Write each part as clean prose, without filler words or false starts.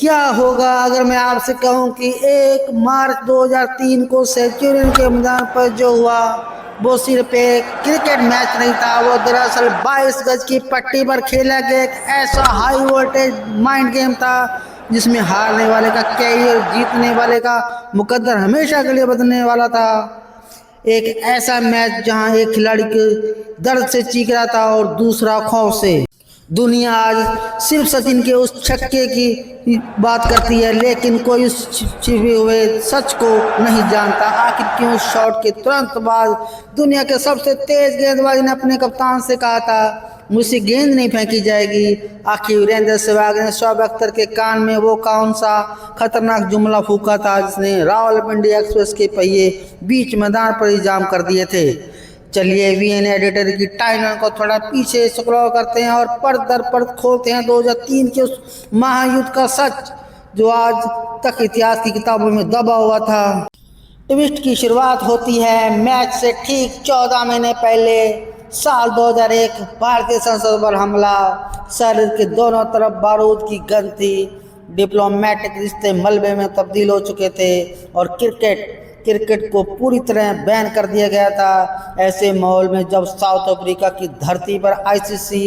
क्या होगा अगर मैं आपसे कहूं कि 1 मार्च 2003 को सेंचुरियन के मैदान पर जो हुआ वो सिर्फ एक क्रिकेट मैच नहीं था, वो दरअसल 22 गज की पट्टी पर खेला गया एक ऐसा हाई वोल्टेज माइंड गेम था जिसमें हारने वाले का कैरियर, जीतने वाले का मुकद्दर हमेशा के लिए बदलने वाला था। एक ऐसा मैच जहां एक खिलाड़ी के दर्द से चीख रहा था और दूसरा खौफ से। दुनिया आज सिर्फ सचिन के उस छक्के की बात करती है, लेकिन कोई उस छिपे हुए सच को नहीं जानता। आखिर क्यों शॉट के तुरंत बाद दुनिया के सबसे तेज गेंदबाज ने अपने कप्तान से कहा था, मुझसे गेंद नहीं फेंकी जाएगी। आखिर वीरेंद्र सहवाग ने शोएब अख्तर के कान में वो कौन सा खतरनाक जुमला फूका था जिसने रावलपिंडी एक्सप्रेस के पहिए बीच मैदान पर ही जाम कर दिए थे। चलिए वीएन एडिटर की टाइमलाइन को थोड़ा पीछे स्क्रॉल करते हैं और पढ़ दर पढ़ खोलते हैं 2003 के उस महायुद्ध का सच जो आज तक इतिहास की किताबों में दबा हुआ था। ट्विस्ट की शुरुआत होती है मैच से ठीक 14 महीने पहले। साल 2001 भारतीय संसद पर हमला। शहर के दोनों तरफ बारूद की गंध थी। डिप्लोमेटिक रिश्ते मलबे में तब्दील हो चुके थे और क्रिकेट को पूरी तरह बैन कर दिया गया था। ऐसे माहौल में जब साउथ अफ्रीका की धरती पर आईसीसी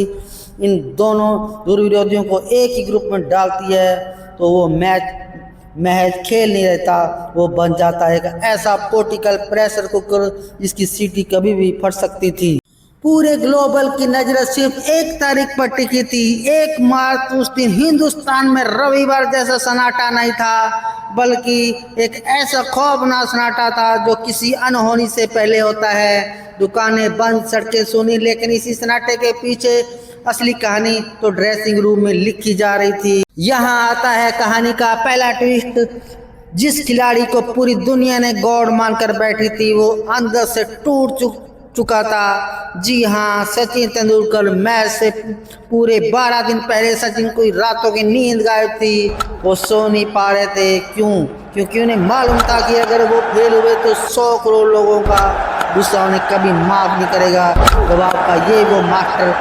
इन दोनों दुर्विरोधियों को एक ही ग्रुप में डालती है तो वो मैच महज खेल नहीं रहता, वो बन जाता है एक ऐसा पॉलिटिकल प्रेशर कुकर जिसकी सीटी कभी भी फट सकती थी। पूरे ग्लोबल की नजर सिर्फ एक तारीख पर टिकी थी, 1 मार्च। उस दिन हिंदुस्तान में रविवार जैसा सन्नाटा नहीं था, बल्कि एक ऐसा खौफनाक सन्नाटा था जो किसी अनहोनी से पहले होता है। दुकानें बंद, सड़कें सूनी, लेकिन इसी सन्नाटे के पीछे असली कहानी तो ड्रेसिंग रूम में लिखी जा रही थी। यहाँ आता है कहानी का पहला ट्विस्ट। जिस खिलाड़ी को पूरी दुनिया ने गॉड मानकर बैठी थी वो अंदर से टूट चुका था। जी हाँ, सचिन तेंदुलकर। मैच से पूरे 12 दिन पहले सचिन को रातों की नींद गायब थी, वो सो नहीं पा रहे थे। क्यों? क्योंकि उन्हें मालूम था कि अगर वो फेल हुए तो 100 करोड़ लोगों का गुस्सा उन्हें कभी माफ नहीं करेगा। दबाव का ये वो मास्टर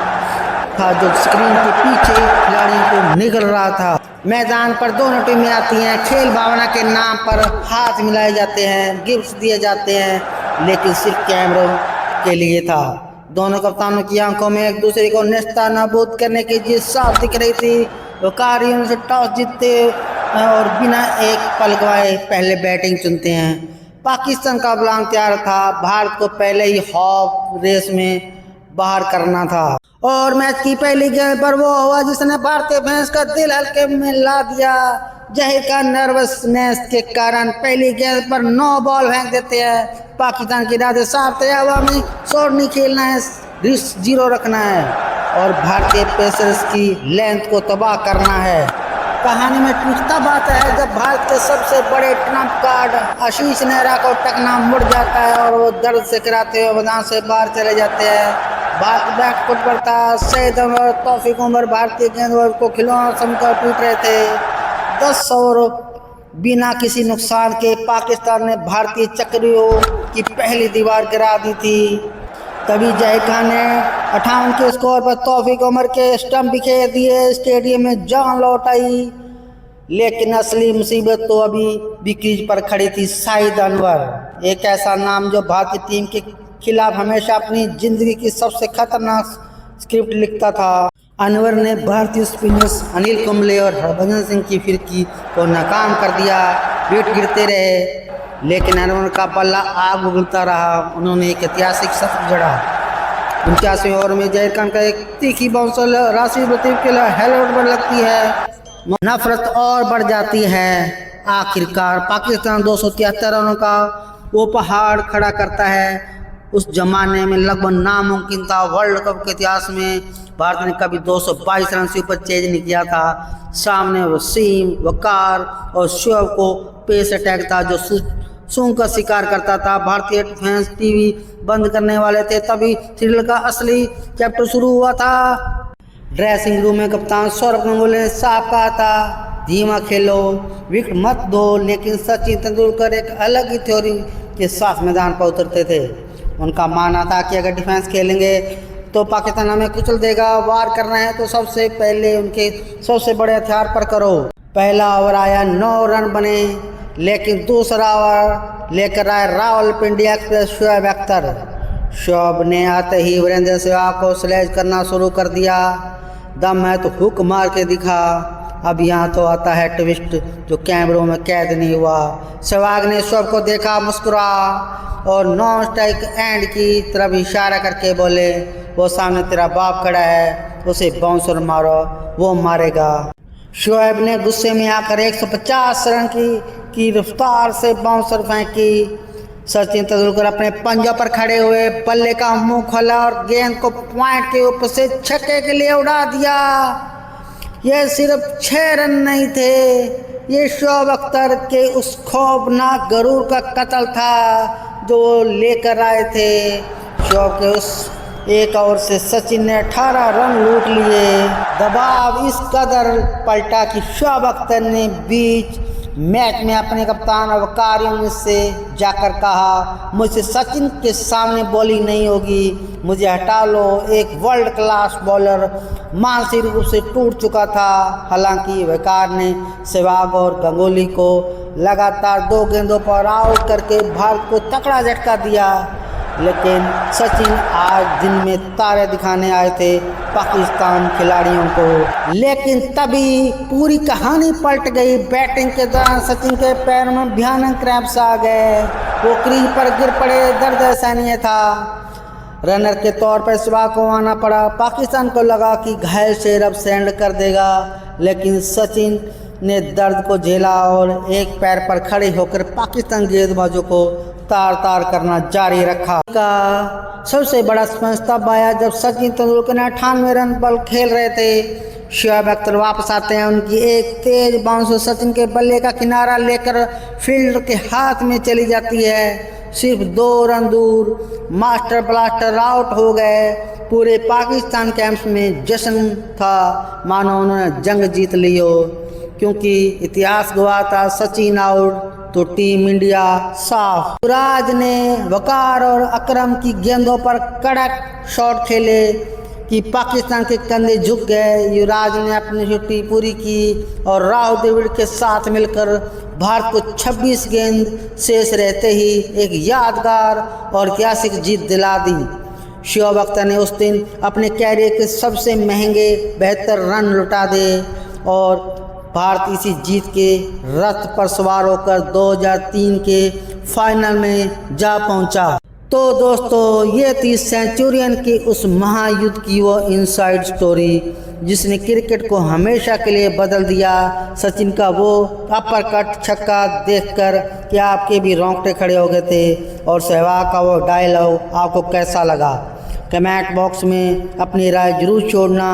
था जो स्क्रीन के पीछे खिलाड़ियों को निगल रहा था। मैदान पर दोनों टीमें आती हैं, खेल भावना के नाम पर हाथ मिलाए जाते हैं, गिफ्ट दिए जाते हैं, लेकिन सिर्फ कैमरों के लिए था। दोनों कप्तानों की आंखों में एक दूसरे को नेस्ता नाबूद करने की जिद साफ दिख रही थी। वो कार्यों से टॉस जीतते और बिना एक पल गवाए पहले बैटिंग चुनते हैं। पाकिस्तान का प्लान तैयार था, भारत को पहले ही हॉफ रेस में बाहर करना था और मैच की पहली गेंद पर वो हुआ जिसने भारतीय फैंस का दिल हल्के में ला दिया। जहीर का नर्वसनेस के कारण पहली गेंद पर 9 बॉल फेंक देते हैं। पाकिस्तान के इरादे साफ थे, हवा में शॉट नहीं खेलना है, रिस्क 0 रखना है और भारतीय पेसर्स की लेंथ को तबाह करना है। कहानी में ट्विस्ट तब आता है जब भारत के सबसे बड़े ट्रम्प कार्ड आशीष नेहरा को टकना मुड़ जाता है और वो दर्द से कराते हुए मैदान से बाहर चले जाते हैं। भारत बैकफुट पर था। सईद अमर, तौफीक उमर भारतीय गेंदबाज को खिलौना समझकर पीट रहे थे। 10 ओवर बिना किसी नुकसान के पाकिस्तान ने भारतीय चक्रियों की पहली दीवार गिरा दी थी। तभी जहीर खान ने 58 के स्कोर पर तौफीक उमर के स्टंप बिखेर दिए, स्टेडियम में जान लौट आई। लेकिन असली मुसीबत तो अभी भी क्रीज पर खड़ी थी। सईद अनवर, एक ऐसा नाम जो भारतीय टीम के खिलाफ हमेशा अपनी जिंदगी की सबसे खतरनाक स्क्रिप्ट लिखता था। अनवर ने भारतीय स्पिनर्स अनिल कुंबले और हरभजन सिंह की फिरकी को नाकाम कर दिया। विकेट गिरते रहे, लेकिन अनवर का बल्ला आग उगलता रहा। उन्होंने एक ऐतिहासिक शतक जड़ा। 49वें ओवर में जहीर खान का एक तीखी बाउंसर राशिद लतीफ के हेलमेट पर लगती है। नफरत और बढ़ जाती है। आखिरकार पाकिस्तान 273 रनों का वो पहाड़ खड़ा करता है। उस जमाने में लगभग नामुमकिन था। वर्ल्ड कप के इतिहास में भारत ने कभी 222 रन से ऊपर चेज नहीं किया था। सामने वसीम, वकार और शोएब को पेस अटैक था जो सूंघ का शिकार करता था। भारतीय फैंस टीवी बंद करने वाले थे। तभी थ्रिल का असली चैप्टर शुरू हुआ था। ड्रेसिंग रूम में कप्तान सौरभ गांगुली ने साफ कहा था, धीमा खेलो, विकेट मत दो। लेकिन सचिन तेंदुलकर एक अलग ही थ्योरी के साथ मैदान पर उतरते थे। उनका मानना था कि अगर डिफेंस खेलेंगे तो पाकिस्तान हमें कुचल देगा। वार करना है तो सबसे पहले उनके सबसे बड़े हथियार पर करो। पहला ओवर आया 9 रन बने, लेकिन दूसरा ओवर लेकर आए रावलपिंडी एक्सप्रेस शोएब अख्तर। शोएब ने आते ही वीरेंद्र सहवाग को स्लैश करना शुरू कर दिया। दम है तो हुक मार के दिखा। अब यहाँ तो आता है ट्विस्ट जो कैमरों में कैद नहीं हुआ। सहवाग ने शोएब को देखा, मुस्कुरा और नॉन स्ट्राइक एंड की तरफ इशारा करके बोले, वो सामने तेरा बाप खड़ा है, उसे बाउंसर मारो, वो मारेगा। शोएब ने गुस्से में आकर 150 रन की रफ्तार से बाउंसर फेंकी। सचिन तेंदुलकर अपने पंजों पर खड़े हुए, बल्ले का मुंह खोला और गेंद को पॉइंट के ऊपर से छक्के के लिए उड़ा दिया। यह सिर्फ 6 रन नहीं थे, ये शोएब अख्तर के उस खौफनाक गरूर का कत्ल था जो वो लेकर आए थे। शोएब के उस एक ओवर से सचिन ने 18 रन लूट लिए। दबाव इस कदर पलटा कि शोएब अख्तर ने बीच मैच में अपने कप्तान वकार यूनिस से जाकर कहा, मुझसे सचिन के सामने बॉलिंग नहीं होगी, मुझे हटा लो। एक वर्ल्ड क्लास बॉलर मानसिक रूप से टूट चुका था। हालांकि वकार ने सहवाग और गंगोली को लगातार 2 गेंदों पर आउट करके भारत को तगड़ा झटका दिया, लेकिन सचिन आज दिन में तारे दिखाने आए थे पाकिस्तान खिलाड़ियों को। लेकिन तभी पूरी कहानी पलट गई। बैटिंग के दौरान सचिन के पैर में भयानक क्रैम्प्स आ गए, वो क्रीज पर गिर पड़े। दर्द सहनीय था। रनर के तौर पर सहवाग को आना पड़ा। पाकिस्तान को लगा कि घायल शेर अब सरेंडर कर देगा, लेकिन सचिन ने दर्द को झेला और एक पैर पर खड़े होकर पाकिस्तान गेंदबाजों को तार तार करना जारी रखा। का सबसे बड़ा स्पंज तब आया जब सचिन तेंदुलकर ने 98 रन पर खेल रहे थे। शोएब अख्तर वापस आते हैं। उनकी एक तेज बाउंस सचिन के बल्ले का किनारा लेकर फील्डर के हाथ में चली जाती है। सिर्फ 2 रन दूर मास्टर ब्लास्टर आउट हो गए। पूरे पाकिस्तान कैंप्स में जश्न था, मानो उन्होंने जंग जीत ली हो, क्योंकि इतिहास गवाह था सचिन आउट तो टीम इंडिया साफ। युवराज ने वकार और अकरम की गेंदों पर कड़क शॉट खेले कि पाकिस्तान के कंधे झुक गए। युवराज ने अपनी ड्यूटी पूरी की और राहुल द्रविड़ के साथ मिलकर भारत को 26 गेंद शेष रहते ही एक यादगार और ऐतिहासिक जीत दिला दी। शोएब अख्तर ने उस दिन अपने कैरियर के सबसे महंगे 72 रन लुटा दे और भारत इसी जीत के रथ पर सवार होकर 2003 के फाइनल में जा पहुंचा। तो दोस्तों, ये थी सेंचुरियन की उस महायुद्ध की वो इनसाइड स्टोरी जिसने क्रिकेट को हमेशा के लिए बदल दिया। सचिन का वो अपर कट छक्का देखकर कि आपके भी रोंगटे खड़े हो गए थे, और सहवाग का वो डायलॉग आपको कैसा लगा? कमेंट बॉक्स में अपनी राय जरूर छोड़ना।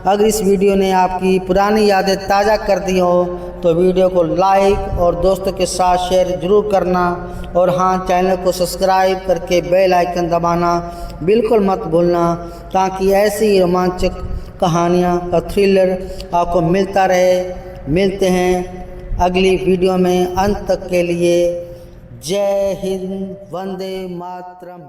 अगर इस वीडियो ने आपकी पुरानी यादें ताज़ा कर दी हो तो वीडियो को लाइक और दोस्तों के साथ शेयर जरूर करना, और हाँ, चैनल को सब्सक्राइब करके बेल आइकन दबाना बिल्कुल मत भूलना, ताकि ऐसी रोमांचक कहानियाँ और थ्रिलर आपको मिलता रहे। मिलते हैं अगली वीडियो में, अंत तक के लिए जय हिंद, वंदे मातरम।